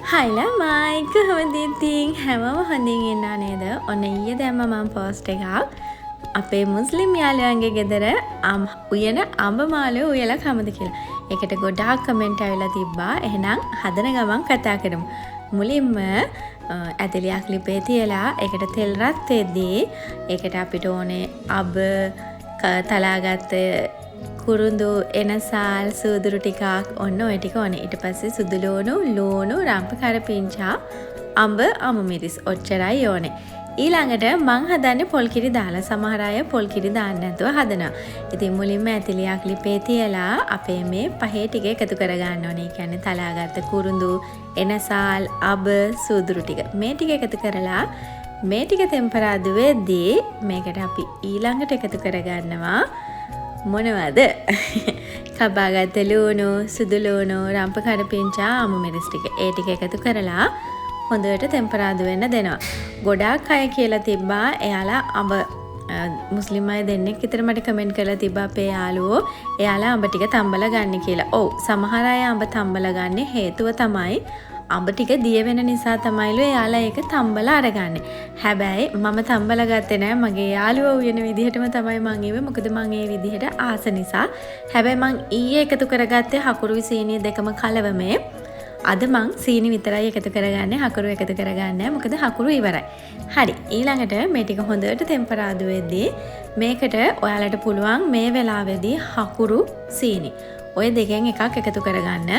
Hi ළමයි කොහොමද ඉතින් හැමෝම හොඳින් ඉන්නා නේද? ඔන්න ඊයේ දැම්ම මම පෝස්ට් එකක් අපේ මුස්ලිම් යාළුවන්ගේ ගෙදර උයන අඹ මාළු උයලා කමද කියලා. ඒකට ගොඩාක් කමෙන්ට් ආවිලා තිබ්බා. එහෙනම් හදන ගමන් කතා කරමු. මුලින්ම ඇදලියක් ලිපේ තියලා ඒකට තෙල් රත් වෙද්දී ඒකට අපිට ඕනේ අබ තලාගත්ත කුරුඳු එනසාල් සූදුරු ටිකක් ඔන්න ඔය ටික ඕනේ. ඊට පස්සේ සුදු ලූණු රම්ප කරපිංචා අඹ අමු මිරිස් ඔච්චරයි ඕනේ. ඊළඟට මං හදන්නේ පොල් කිරි දාලා. සමහර අය පොල් කිරි දාන්න නැතුව හදනවා. ඉතින් මුලින්ම ඇතිලියක් ලිපේ තියලා අපේ මේ පහේ ටික එකතු කරගන්න ඕනේ. ඒ කියන්නේ තලාගත්ත කුරුඳු එනසාල් අබ සූදුරු ටික. මේ ටික එකතු කරලා මේ ටික ටෙම්පරාදු වෙද්දී මේකට අපි ඊළඟට එකතු කරගන්නවා මොනවද? කපාගත්ත ලූණු, සුදු ලූණු, රම්ප කරපිංචා, අමු මිරිස් ටික. ඒ ටික එකතු කරලා හොඳට ටෙම්පරාදු වෙන්න දෙනවා. ගොඩාක් අය කියලා තිබ්බා එයාලා අඹ මුස්ලිම් අය දෙන්නෙක් විතර මට කමෙන්ට් කරලා තිබ්බා අපේ යාළුවෝ එයාලා අඹ ටික තම්බලා ගන්න කියලා. ඔව් සමහර අය අඹ තම්බලා ගන්න හේතුව තමයි අඹ ටික දිය වෙන නිසා තමයිලු එයාලා ඒක තම්බලා අරගන්නේ. හැබැයි මම තම්බලා ගත්තේ නෑ. මගේ යාළුවෝ උයන විදිහටම තමයි මං ඉවේ. මොකද මං ඒ විදිහට ආස නිසා. හැබැයි මං ඊයේ එකතු කරගත්තේ හකුරුයි සීනි දෙකම කලවමේ. අද මං සීනි විතරයි එකතු කරගන්නේ. හකුරු එකතු කරගන්නේ මොකද හකුරු ඉවරයි. හරි. ඊළඟට මේ ටික හොඳට ටෙම්පරාදු වෙද්දී මේකට ඔයාලට පුළුවන් මේ වෙලාවේදී හකුරු සීනි ඔය දෙකෙන් එකක් එකතු කරගන්න.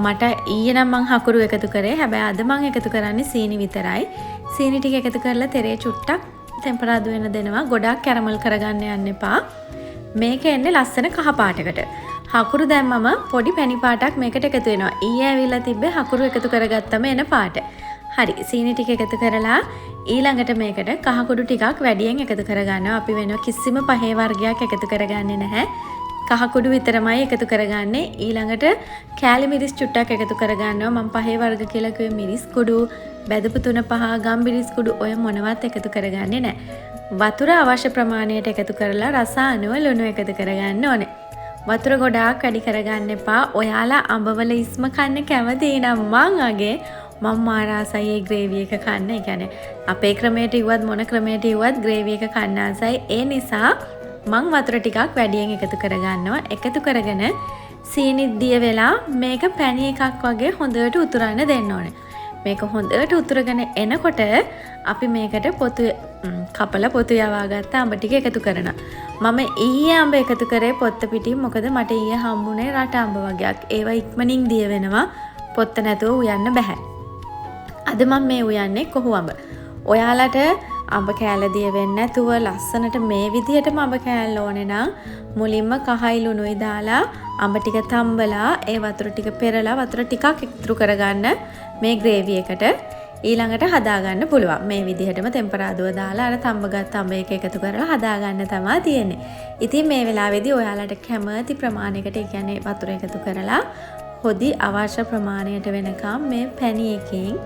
මට ඊයේ නම් මං හකුරු එකතු කරේ. හැබැයි අද මං එකතු කරන්නේ සීනි විතරයි. සීනි ටික එකතු කරලා තෙරේ චුට්ටක් ටෙම්පරාදු වෙන්න දෙනවා. ගොඩාක් කැරමල් කරගන්න යන්න එපා. මේක එන්නේ ලස්සන කහ පාටකට. හකුරු දැම්මම පොඩි පැණි පාටක් මේකට එකතු වෙනවා. ඊයේ ඇවිල්ලා තිබ්බේ හකුරු එකතු කරගත්තම එන පාට. හරි. සීනි ටික එකතු කරලා ඊළඟට මේකට කහ කුඩු ටිකක් වැඩියෙන් එකතු කරගන්නවා. අපි වෙන කිසිම පහේ වර්ගයක් එකතු කරගන්නේ නැහැ. කහ කුඩු විතරමයි එකතු කරගන්නේ. ඊළඟට කෑලි මිරිස් චුට්ටක් එකතු කරගන්නවා. මම පහේ වර්ග කියලා කිව්වේ මිරිස් කුඩු, බැදපු තුන පහ, ගම්බිරිස් කුඩු ඔය මොනවත් එකතු කරගන්නේ නැහැ. වතුර අවශ්‍ය ප්‍රමාණයට එකතු කරලා රස අනුව ලුණු එකතු කරගන්න ඕනේ. වතුර ගොඩාක් වැඩි කරගන්න එපා. ඔයාලා අඹවල ඉස්ම කන්න කැමති නම් මං අගේ මම මාරාසයි ඒ ග්‍රේවි එක කන්න. ඒ කියන්නේ අපේ ක්‍රමයට ඉව්වත් මොන ක්‍රමයට ඉව්වත් ග්‍රේවි එක කන්න ආසයි. ඒ නිසා මං වතුර ටිකක් වැඩියෙන් එකතු කරගන්නවා. එකතු කරගෙන සීනිත් දිය වෙලා මේක පැණි එකක් වගේ හොඳට උතුරන්න දෙන්න ඕනේ. මේක හොඳට උතුරගෙන එනකොට අපි මේකට කපල පොතු යවාගත්ත අඹ ටික එකතු කරනවා. මම ඊයේ අඹ එකතු කරේ පොත්ත පිටින්. මොකද මට ඊයේ හම්බුනේ රට අඹ වගේක්. ඒවා ඉක්මනින් දිය වෙනවා. පොත්ත නැතුව උයන්න බෑ. අද මම මේ උයන්නේ කොහු අඹ. ඔයාලට අඹ කෑල්ල දිය වෙන්නේ නැතුව ලස්සනට මේ විදිහටම අඹ කෑල්ල ඕනේ නම් මුලින්ම කහයි ලුණුයි දාලා අඹ ටික තම්බලා ඒ වතුර ටික පෙරලා වතුර ටිකක් එකතු කරගන්න මේ ග්‍රේවි එකට. ඊළඟට හදාගන්න පුළුවන්. මේ විදිහටම ටෙම්පරාදුව දාලා අර තම්බගත්ත අඹ එක එකතු කරලා හදාගන්න තමයි තියෙන්නේ. ඉතින් මේ වෙලාවේදී ඔයාලට කැමති ප්‍රමාණයකට ඒ කියන්නේ වතුර එකතු කරලා හොදි අවශ්‍ය ප්‍රමාණයට වෙනකම් මේ පැණි එකෙන්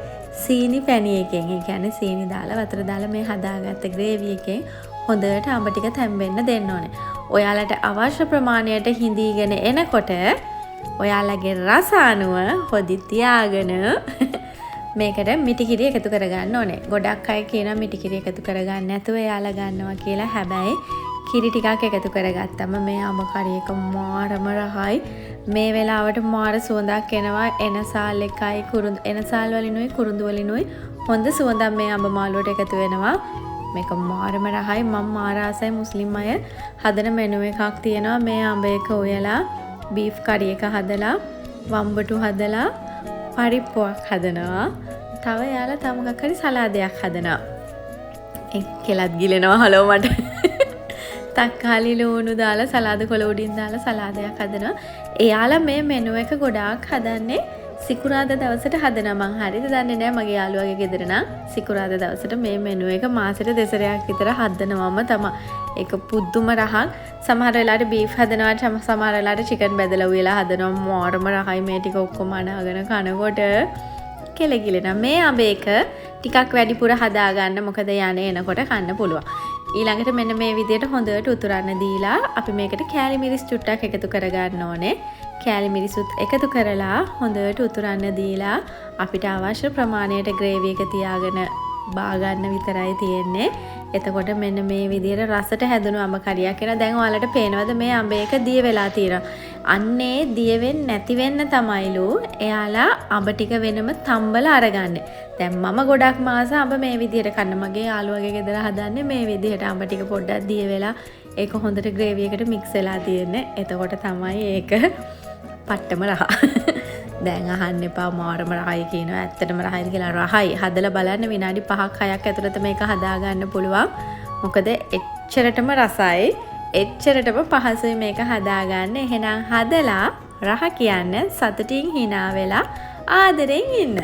සීනි පැණි එකෙන් ඒ කියන්නේ සීනි දාලා වතුර දාලා මේ හදාගත්ත ග්‍රේවි එකෙන් හොඳට අඹ ටික තැම්බෙන්න දෙන්න ඕනේ. ඔයාලට අවශ්‍ය ප්‍රමාණයට හිඳීගෙන එනකොට ඔයාලගේ රස අනුව හොදි තියාගෙන මේකට මිටි කිරි එකතු කරගන්න ඕනේ. ගොඩක් අය කියනවා මිටි කිරි එකතු කරගන්න නැතුව එයාලා ගන්නවා කියලා. හැබැයි කිරි ටිකක් එකතු කරගත්තම මේ අඹ කරි එක මාරම රහයි. මේ වෙලාවට මාර සුවඳක් එනවා. එනසාල් එකයි කුරුඳු එනසාල් වලිනුයි කුරුඳු වලිනුයි හොඳ සුවඳක් මේ අඹ මාළුවට එකතු වෙනවා. මේක මාරම රහයි. මම මාර ආසයි මුස්ලිම් අය හදන මෙනු එකක් තියෙනවා. මේ අඹ එක උයලා බීෆ් කරි එක හදලා වම්බටු හදලා පරිප්පුවක් හදනවා. තව යාලා තව මොකක් හරි සලාදයක් හදනවා. කෙලත් ගිලෙනවා හලෝ මට. තක්කාලි ලුණු දාලා සලාද කොළ උඩින් දාලා සලාදයක් හදනවා. එයාලා මේ මෙනු එක ගොඩාක් හදන්නේ සිකුරාදා දවසට හදනවා. මං හරියට දන්නේ නැහැ. මගේ යාළුවගේ ගෙදර නම් සිකුරාදා දවසට මේ මෙනු එක මාසෙට දෙසරයක් විතර හදනවම තමයි. ඒක පුදුම රහක්. සමහර වෙලාවට බීෆ් හදනවා, සමහර වෙලාවට චිකන් බෙදලා උයලා හදනවා. මාරම රහයි මේ ටික ඔක්කොම අනාගෙන කනකොට කෙලගිලෙන. මේ අඹ එක ටිකක් වැඩිපුර හදාගන්න. මොකද යන්නේ එනකොට කන්න පුළුවන්. ඊළඟට මෙන්න මේ විදිහට හොඳට උතුරන්න දීලා අපි මේකට කෑලි මිරිස් චුට්ටක් එකතු කරගන්න ඕනේ. කෑලි මිරිසුත් එකතු කරලා හොඳට උතුරන්න දීලා අපිට අවශ්‍ය ප්‍රමාණයට ග්‍රේවි එක තියාගෙන බාගන්න විතරයි තියෙන්නේ. එතකොට මෙන්න මේ විදිහට රසට හැදුණු අඹ කරියක් කියලා දැන් ඔයාලට පේනවද මේ අඹ එක දිය වෙලා තියෙනවා. අන්නේ දිය වෙන්නේ නැති වෙන්න තමයිලු එයාලා අඹ ටික වෙනම තම්බලා අරගන්නේ. දැන් මම ගොඩක් මාස අඹ මේ විදිහට කන්න මගේ යාළුවගේ ගෙදර හදන්නේ මේ විදිහට අඹ ටික පොඩ්ඩක් දිය වෙලා ඒක හොඳට ග්‍රේවි එකට මික්ස් වෙලා තියෙන්නේ. එතකොට තමයි ඒක පට්ටම රහ. දැන් අහන්න එපා මාරම රහයි කියනවා. ඇත්තටම රහයිද කියලා. රහයි. හදලා බලන්න විනාඩි 5ක් 6ක් ඇතුළත මේක හදා ගන්න පුළුවන්. මොකද එච්චරටම රසයි. එච්චරටම පහසුයි මේක හදාගන්න. එහෙනම් හදලා රහ කියන්නේ සතුටින් hina වෙලා ආදරෙන් ඉන්න.